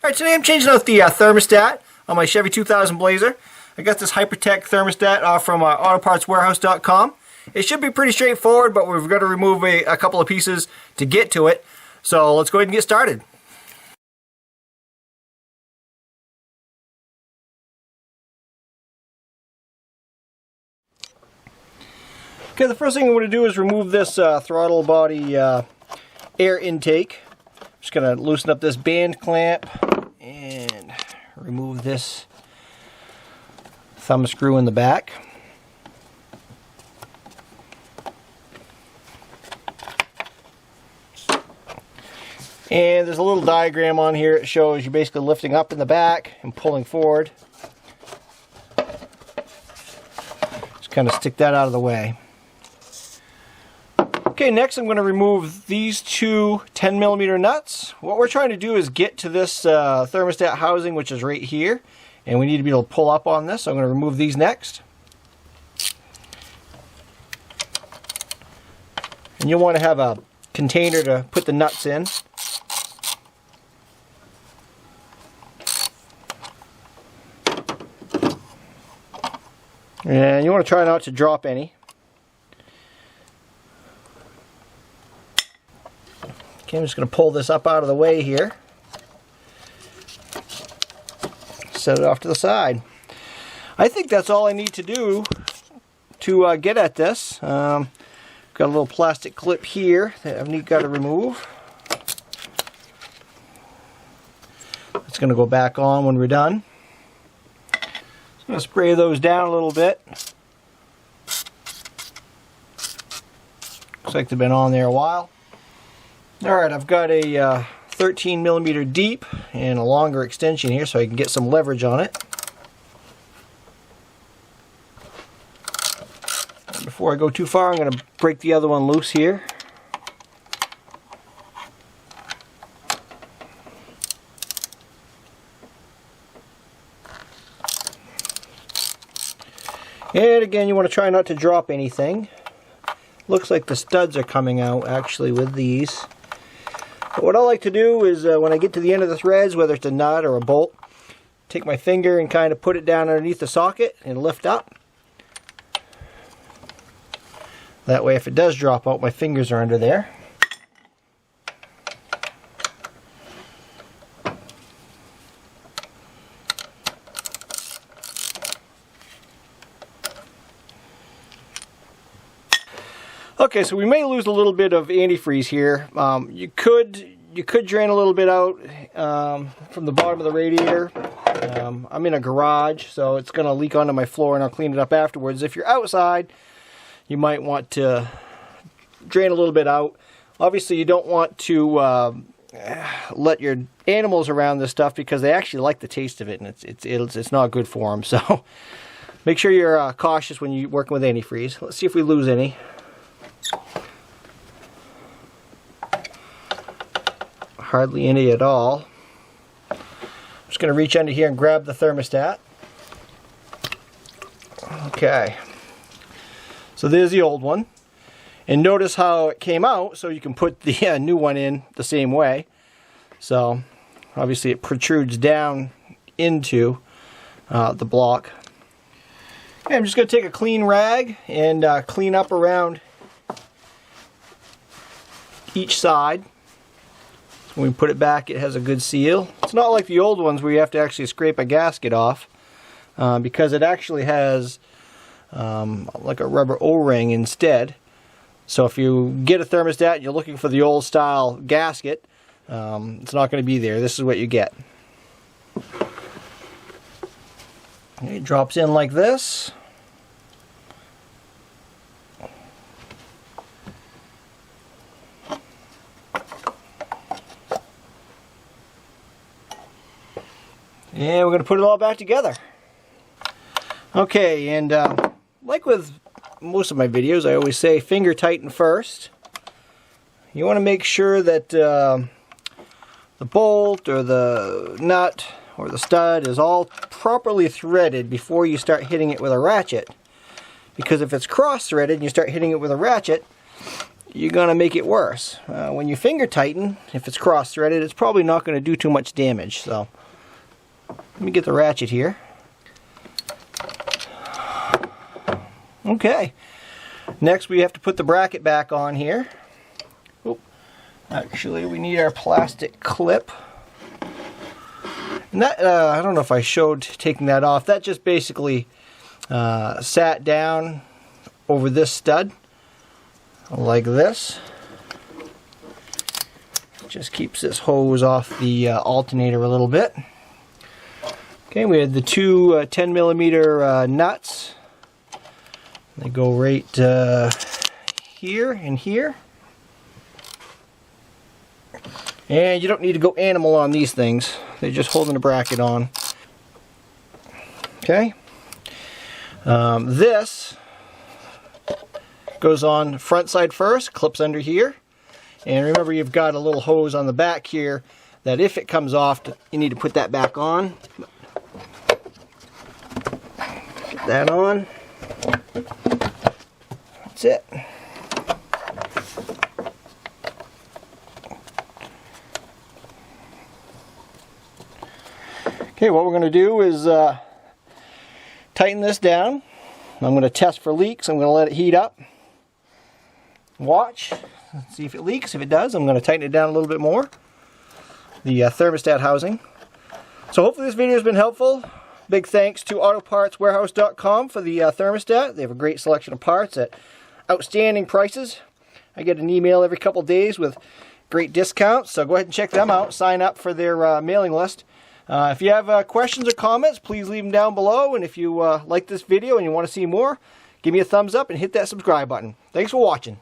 Alright, today I'm changing out the thermostat on my Chevy 2000 Blazer. I got this Hypertech thermostat from autopartswarehouse.com. It should be pretty straightforward, but we've got to remove a couple of pieces to get to it. So let's go ahead and get started. Okay, the first thing I'm going to do is remove this throttle body air intake. I'm just going to loosen up this band clamp and remove this thumb screw in the back. And there's a little diagram on here. It shows you basically lifting up in the back and pulling forward. Just kind of stick that out of the way. Okay, next I'm going to remove these two 10mm nuts. What we're trying to do is get to this thermostat housing, which is right here, and we need to be able to pull up on this, so I'm going to remove these next. And you'll want to have a container to put the nuts in. And you want to try not to drop any. Okay, I'm just going to pull this up out of the way here. Set it off to the side. I think that's all I need to do to get at this. Got a little plastic clip here that I've got to remove. It's going to go back on when we're done. I'm going to spray those down a little bit. Looks like they've been on there a while. Alright, I've got a 13mm deep and a longer extension here so I can get some leverage on it. And before I go too far, I'm going to break the other one loose here. And again, you want to try not to drop anything. Looks like the studs are coming out actually with these. But what I like to do is when I get to the end of the threads, whether it's a nut or a bolt, take my finger and kind of put it down underneath the socket and lift up. That way if it does drop out, my fingers are under there. Okay, so we may lose a little bit of antifreeze here. You could drain a little bit out from the bottom of the radiator. I'm in a garage, so it's going to leak onto my floor, and I'll clean it up afterwards. If you're outside, you might want to drain a little bit out. Obviously, you don't want to let your animals around this stuff because they actually like the taste of it, and it's not good for them. So make sure you're cautious when you're working with antifreeze. Let's see if we lose any. Hardly any at all. I'm just going to reach under here and grab the thermostat. Okay. So there's the old one. And notice how it came out, so you can put the new one in the same way. So obviously it protrudes down into the block. Okay, I'm just going to take a clean rag and clean up around each side. When we put it back, it has a good seal. It's not like the old ones where you have to actually scrape a gasket off, because it actually has like a rubber O-ring instead. So if you get a thermostat and you're looking for the old style gasket, it's not going to be there. This is what you get. It drops in like this. And we're going to put it all back together. Okay, and like with most of my videos, I always say finger tighten first. You want to make sure that the bolt or the nut or the stud is all properly threaded before you start hitting it with a ratchet. Because if it's cross-threaded and you start hitting it with a ratchet, you're going to make it worse. When you finger tighten, if it's cross-threaded, it's probably not going to do too much damage. So let me get the ratchet here. Okay. Next we have to put the bracket back on here. Oop. Actually, we need our plastic clip. And that, I don't know if I showed taking that off. That just basically sat down over this stud like this. Just keeps this hose off the alternator a little bit. Okay, we had the two 10mm nuts. They go right here and here. And you don't need to go animal on these things. They're just holding the bracket on. Okay. This goes on front side first, clips under here. And remember, you've got a little hose on the back here that if it comes off, you need to put that back on. Get that on. That's it. Okay, what we're going to do is tighten this down. I'm going to test for leaks. I'm going to let it heat up. Watch. See if it leaks. If it does, I'm going to tighten it down a little bit more. The thermostat housing. So hopefully this video has been helpful. Big thanks to autopartswarehouse.com for the thermostat. They have a great selection of parts at outstanding prices. I get an email every couple days with great discounts, so go ahead and check them out. Sign up for their mailing list. If you have questions or comments, please leave them down below. And if you like this video and you want to see more, give me a thumbs up and hit that subscribe button. Thanks for watching.